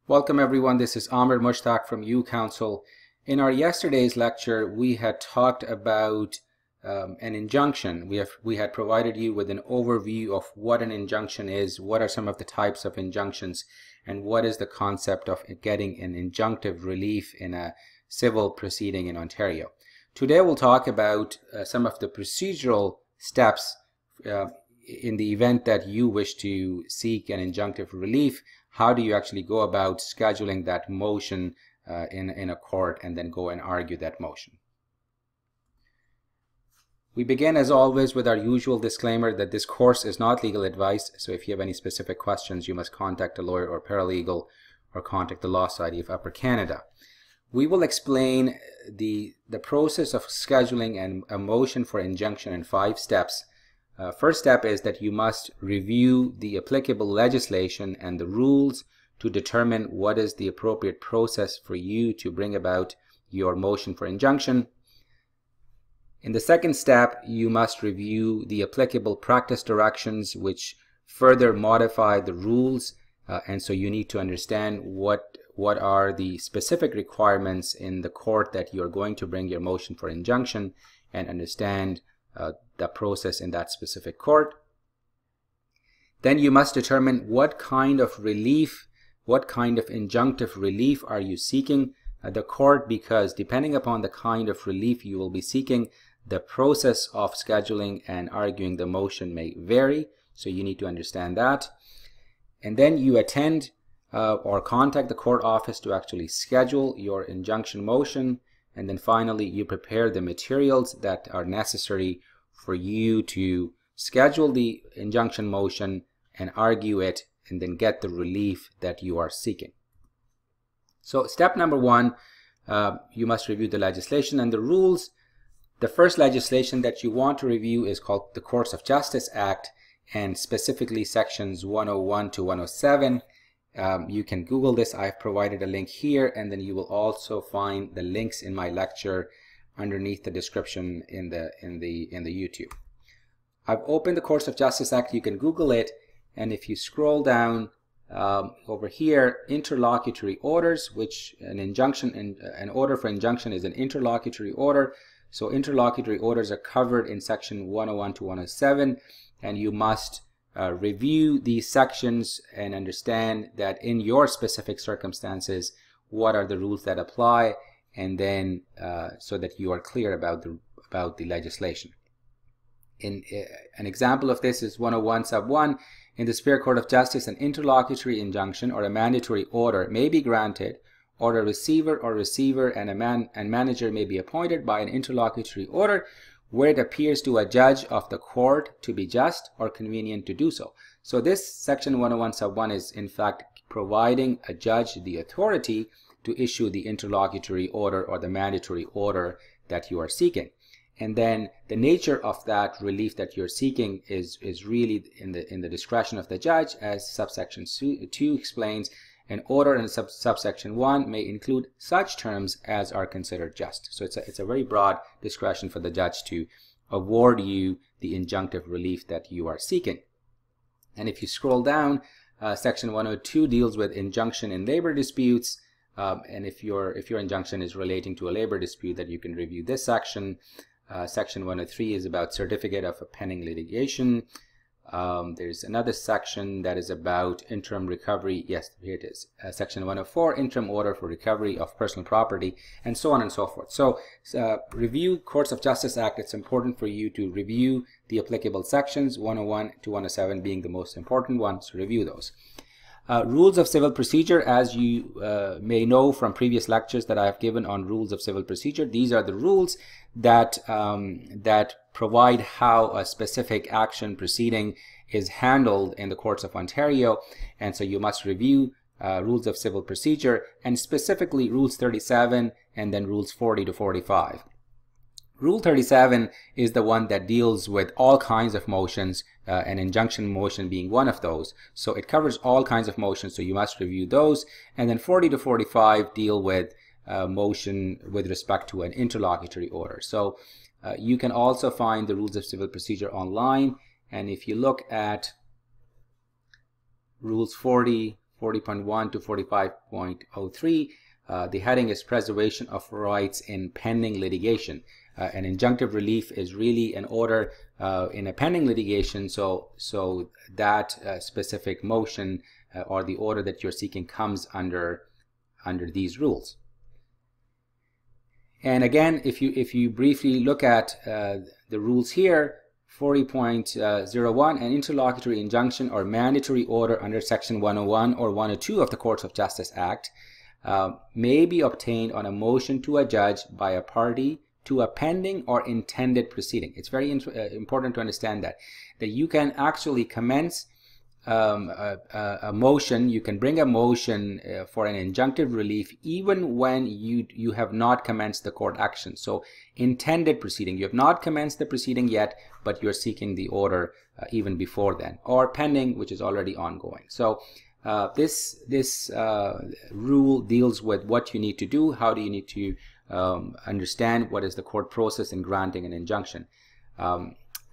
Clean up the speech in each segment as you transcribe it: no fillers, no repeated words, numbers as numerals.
Welcome everyone, this is Amer from UCounsel. In our yesterday's lecture, we had talked about an injunction. We had provided you with an overview of what an injunction is, what are some of the types of injunctions, and what is the concept of getting an injunctive relief in a civil proceeding in Ontario. Today we'll talk about some of the procedural steps in the event that you wish to seek an injunctive relief. How do you actually go about scheduling that motion in a court and then go and argue that motion? We begin as always with our usual disclaimer that this course is not legal advice, so if you have any specific questions you must contact a lawyer or paralegal or contact the Law Society of Upper Canada. We will explain the process of scheduling a motion for injunction in 5 steps. First step is that you must review the applicable legislation and the rules to determine what is the appropriate process for you to bring about your motion for injunction. In the second step, you must review the applicable practice directions which further modify the rules, and so you need to understand what are the specific requirements in the court that you are going to bring your motion for injunction, and understand the process in that specific court. Then you must determine what kind of relief, what kind of injunctive relief are you seeking at the court, because depending upon the kind of relief you will be seeking, the process of scheduling and arguing the motion may vary, so you need to understand that. And then you attend or contact the court office to actually schedule your injunction motion. And then finally, you prepare the materials that are necessary for you to schedule the injunction motion and argue it, and then get the relief that you are seeking. So step number 1, you must review the legislation and the rules. The first legislation that you want to review is called the Courts of Justice Act, and specifically sections 101 to 107. You can Google this. I've provided a link here, and then you will also find the links in my lecture underneath the description in the YouTube. I've opened the Courts of Justice Act. You can Google it, and if you scroll down over here, interlocutory orders, which an order for injunction is an interlocutory order. So interlocutory orders are covered in section 101 to 107, and you must review these sections and understand that in your specific circumstances, what are the rules that apply, and then so that you are clear about the legislation. An example of this is 101 sub 1. In the Superior Court of Justice, an interlocutory injunction or a mandatory order may be granted, or a receiver and manager may be appointed by an interlocutory order where it appears to a judge of the court to be just or convenient to do so. So this section 101 sub 1 is in fact providing a judge the authority to issue the interlocutory order or the mandatory order that you are seeking. And then the nature of that relief that you're seeking is really in the discretion of the judge, as subsection 2 explains. An order in subsection 1 may include such terms as are considered just. So it's a very broad discretion for the judge to award you the injunctive relief that you are seeking. And if you scroll down, section 102 deals with injunction in labor disputes. And if your injunction is relating to a labor dispute, that you can review this section. Section 103 is about certificate of a pending litigation. There's another section that is about interim recovery. Yes, here it is. Section 104, interim order for recovery of personal property, and so on and so forth. So review Courts of Justice Act. It's important for you to review the applicable sections, 101 to 107 being the most important ones. So review those. Rules of civil procedure, as you may know from previous lectures that I have given on rules of civil procedure, these are the rules that provide how a specific action proceeding is handled in the courts of Ontario. And so you must review rules of civil procedure, and specifically rules 37 and then rules 40 to 45. Rule 37 is the one that deals with all kinds of motions, an injunction motion being one of those. So it covers all kinds of motions, so you must review those. And then 40 to 45 deal with motion with respect to an interlocutory order. So you can also find the rules of civil procedure online, and if you look at rules 40, 40.1 to 45.03. The heading is Preservation of Rights in Pending Litigation. An injunctive relief is really an order in a pending litigation, so that specific motion or the order that you're seeking comes under these rules. And again, if you briefly look at the rules here, 40.01, an interlocutory injunction or mandatory order under Section 101 or 102 of the Courts of Justice Act may be obtained on a motion to a judge by a party to a pending or intended proceeding. It's very important to understand that you can actually commence a motion, you can bring a motion for an injunctive relief even when you have not commenced the court action. So intended proceeding, you have not commenced the proceeding yet, but you're seeking the order even before then, or pending, which is already ongoing. So this rule deals with what you need to do, how do you need to understand what is the court process in granting an injunction.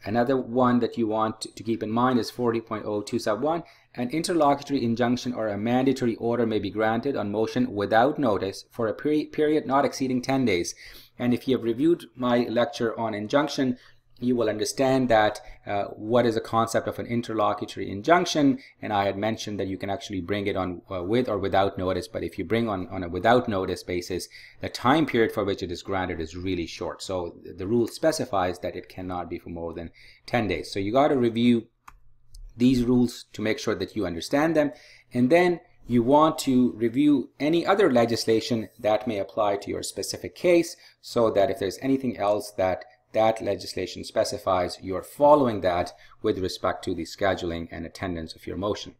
Another one that you want to keep in mind is 40.02 sub 1. An interlocutory injunction or a mandatory order may be granted on motion without notice for a period not exceeding 10 days. And if you have reviewed my lecture on injunction, you will understand that what is the concept of an interlocutory injunction, and I had mentioned that you can actually bring it on with or without notice, but if you bring on a without notice basis, the time period for which it is granted is really short. So the rule specifies that it cannot be for more than 10 days. So you got to review these rules to make sure that you understand them, and then you want to review any other legislation that may apply to your specific case, so that if there's anything else that legislation specifies, you're following that with respect to the scheduling and attendance of your motion.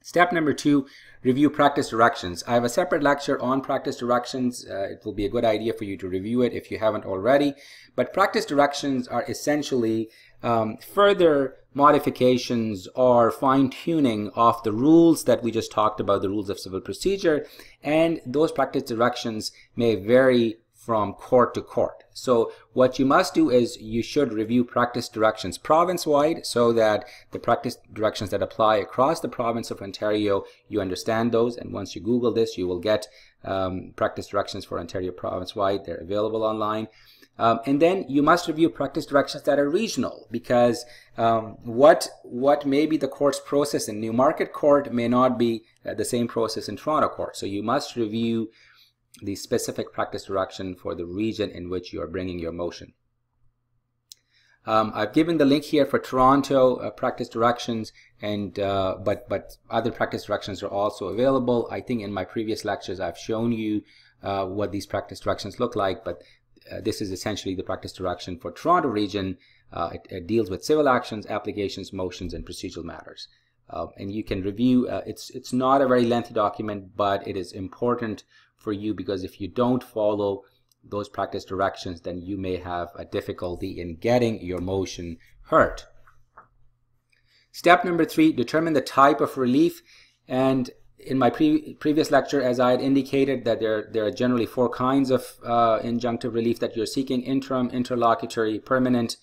Step number 2, review practice directions. I have a separate lecture on practice directions. It will be a good idea for you to review it if you haven't already. But practice directions are essentially further modifications or fine-tuning of the rules that we just talked about, the rules of civil procedure, and those practice directions may vary from court to court. So what you must do is you should review practice directions province-wide, so that the practice directions that apply across the province of Ontario, you understand those, and once you Google this, you will get practice directions for Ontario province-wide. They're available online. And then you must review practice directions that are regional, because what may be the court's process in Newmarket Court may not be the same process in Toronto Court. So you must review the specific practice direction for the region in which you are bringing your motion. I've given the link here for Toronto practice directions, and but other practice directions are also available. I think in my previous lectures I've shown you what these practice directions look like, but this is essentially the practice direction for Toronto region. It deals with civil actions, applications, motions, and procedural matters. And you can review, it's not a very lengthy document, but it is important for you, because if you don't follow those practice directions, then you may have a difficulty in getting your motion heard. Step number 3, determine the type of relief. And in my previous lecture, as I had indicated, that there are generally 4 kinds of injunctive relief that you're seeking: interim, interlocutory, permanent,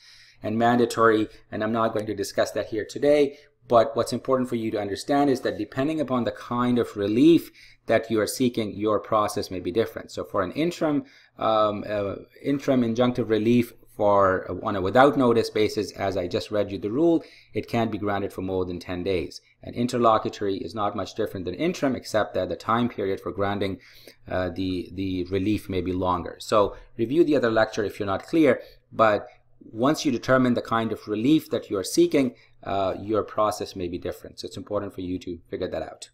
and mandatory. And I'm not going to discuss that here today. But what's important for you to understand is that depending upon the kind of relief that you are seeking, your process may be different. So for an interim injunctive relief on a without notice basis, as I just read you the rule, it can't be granted for more than 10 days. And interlocutory is not much different than interim, except that the time period for granting the relief may be longer. So review the other lecture if you're not clear, but once you determine the kind of relief that you are seeking, your process may be different. So it's important for you to figure that out.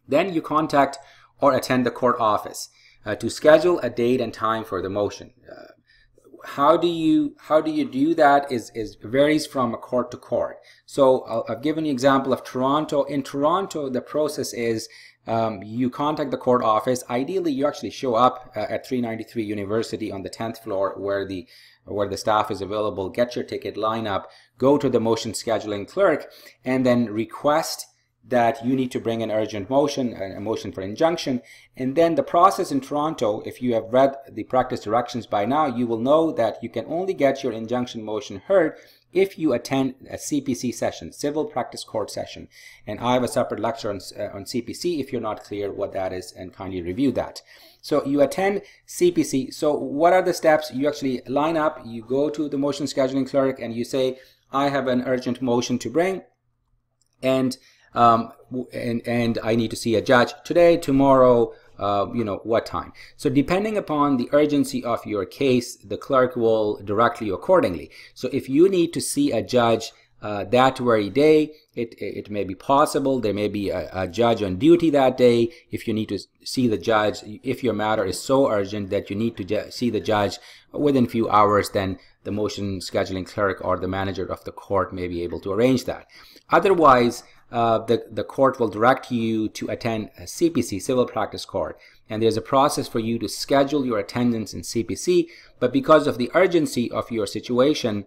Then you contact or attend the court office to schedule a date and time for the motion. How do you do that is varies from a court to court. So I've given you an example of Toronto. In Toronto, the process is you contact the court office. Ideally, you actually show up at 393 University on the 10th floor where the staff is available. Get your ticket, line up, go to the motion scheduling clerk, and then request that you need to bring an urgent motion, a motion for injunction. And then the process in Toronto, if you have read the practice directions by now, you will know that you can only get your injunction motion heard if you attend a CPC session, Civil Practice Court session. And I have a separate lecture on CPC if you're not clear what that is, and kindly review that. So you attend CPC. So what are the steps? You actually line up, you go to the motion scheduling clerk and you say, I have an urgent motion to bring, and I need to see a judge today, tomorrow, what time. So depending upon the urgency of your case, the clerk will direct you accordingly. So if you need to see a judge that very day, it may be possible. There may be a judge on duty that day. If you need to see the judge, if your matter is so urgent that you need to see the judge within a few hours, then the motion scheduling clerk or the manager of the court may be able to arrange that. Otherwise, the court will direct you to attend a CPC, Civil Practice Court, and there's a process for you to schedule your attendance in CPC. But because of the urgency of your situation,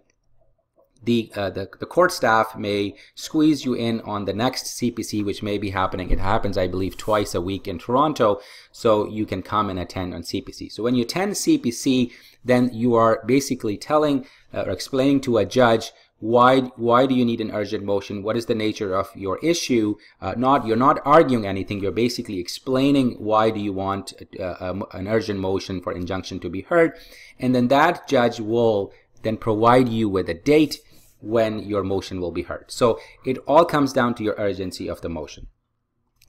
the court staff may squeeze you in on the next CPC, which may be happening. It happens, I believe, twice a week in Toronto, so you can come and attend on CPC. So when you attend CPC, then you are basically telling or explaining to a judge why do you need an urgent motion, what is the nature of your issue. You're not arguing anything, you're basically explaining why do you want an urgent motion for injunction to be heard, and then that judge will then provide you with a date when your motion will be heard. So it all comes down to your urgency of the motion.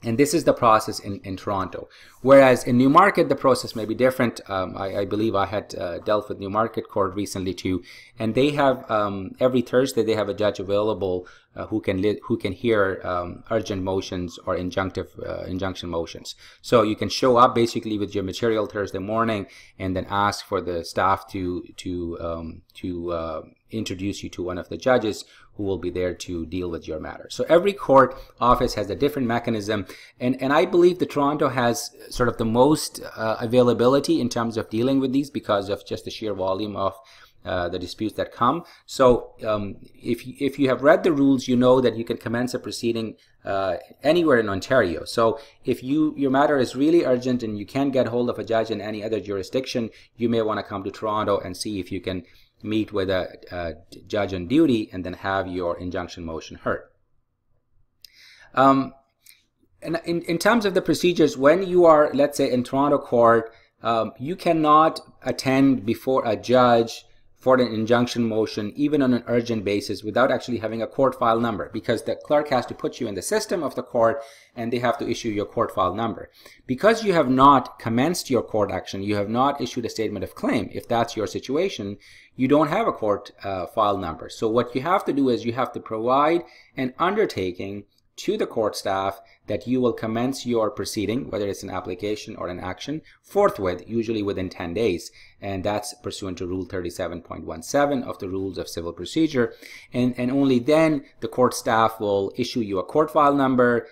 And this is the process in Toronto. Whereas in Newmarket, the process may be different. I believe I had dealt with Newmarket Court recently too, and they have every Thursday they have a judge available who can hear urgent motions or injunction motions. So you can show up basically with your material Thursday morning and then ask for the staff to introduce you to one of the judges who will be there to deal with your matter. So every court office has a different mechanism, and I believe that Toronto has sort of the most availability in terms of dealing with these because of just the sheer volume of the disputes that come. So if you have read the rules, you know that you can commence a proceeding anywhere in Ontario. So if your matter is really urgent and you can't get hold of a judge in any other jurisdiction, you may want to come to Toronto and see if you can meet with a judge on duty and then have your injunction motion heard. And in terms of the procedures, when you are, let's say, in Toronto court, you cannot attend before a judge for an injunction motion, even on an urgent basis, without actually having a court file number, because the clerk has to put you in the system of the court and they have to issue your court file number. Because you have not commenced your court action, you have not issued a statement of claim, if that's your situation, you don't have a court file number. So what you have to do is you have to provide an undertaking to the court staff that you will commence your proceeding, whether it's an application or an action, forthwith, usually within 10 days. And that's pursuant to Rule 37.17 of the Rules of Civil Procedure. And only then the court staff will issue you a court file number,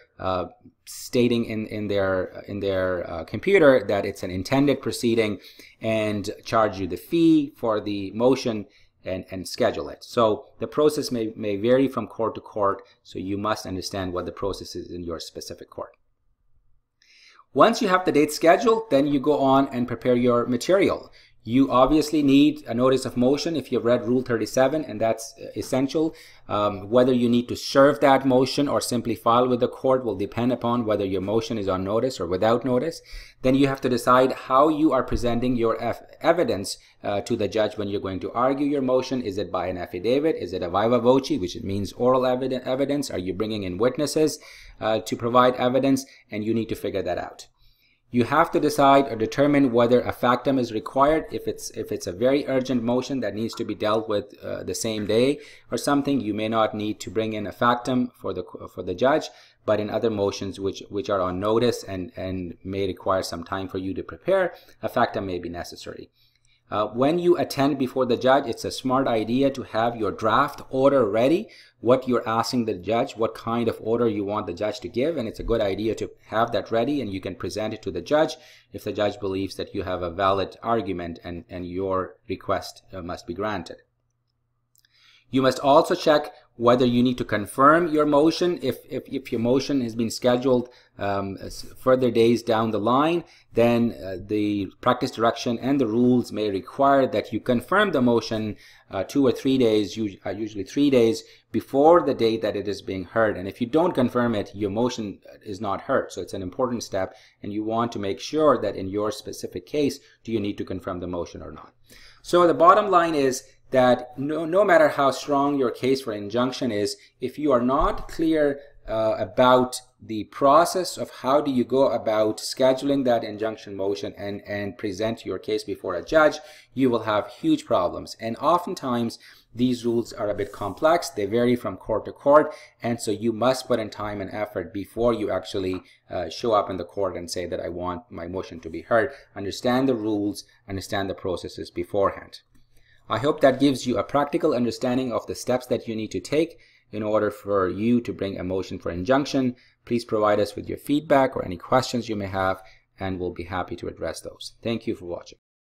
stating in their computer that it's an intended proceeding, and charge you the fee for the motion and schedule it. So the process may vary from court to court, so you must understand what the process is in your specific court. Once you have the date scheduled, then you go on and prepare your material. You obviously need a notice of motion if you've read Rule 37, and that's essential. Whether you need to serve that motion or simply file with the court will depend upon whether your motion is on notice or without notice. Then you have to decide how you are presenting your evidence to the judge when you're going to argue your motion. Is it by an affidavit? Is it a viva voce, which means oral evidence? Are you bringing in witnesses to provide evidence? And you need to figure that out. You have to decide or determine whether a factum is required. If it's a very urgent motion that needs to be dealt with the same day or something, you may not need to bring in a factum for the judge. But in other motions which are on notice and may require some time for you to prepare, a factum may be necessary. When you attend before the judge, it's a smart idea to have your draft order ready, what you're asking the judge, what kind of order you want the judge to give, and it's a good idea to have that ready, and you can present it to the judge if the judge believes that you have a valid argument and your request must be granted. You must also check whether you need to confirm your motion. If your motion has been scheduled further days down the line, then the practice direction and the rules may require that you confirm the motion 2 or 3 days, usually 3 days before the date that it is being heard. And if you don't confirm it, your motion is not heard. So it's an important step, and you want to make sure that in your specific case, do you need to confirm the motion or not. So the bottom line is that no matter how strong your case for injunction is, if you are not clear about the process of how do you go about scheduling that injunction motion and present your case before a judge, you will have huge problems. And oftentimes these rules are a bit complex. They vary from court to court, and so you must put in time and effort before you actually show up in the court and say that I want my motion to be heard. Understand the rules, understand the processes beforehand. I hope that gives you a practical understanding of the steps that you need to take in order for you to bring a motion for injunction. Please provide us with your feedback or any questions you may have, and we'll be happy to address those. Thank you for watching.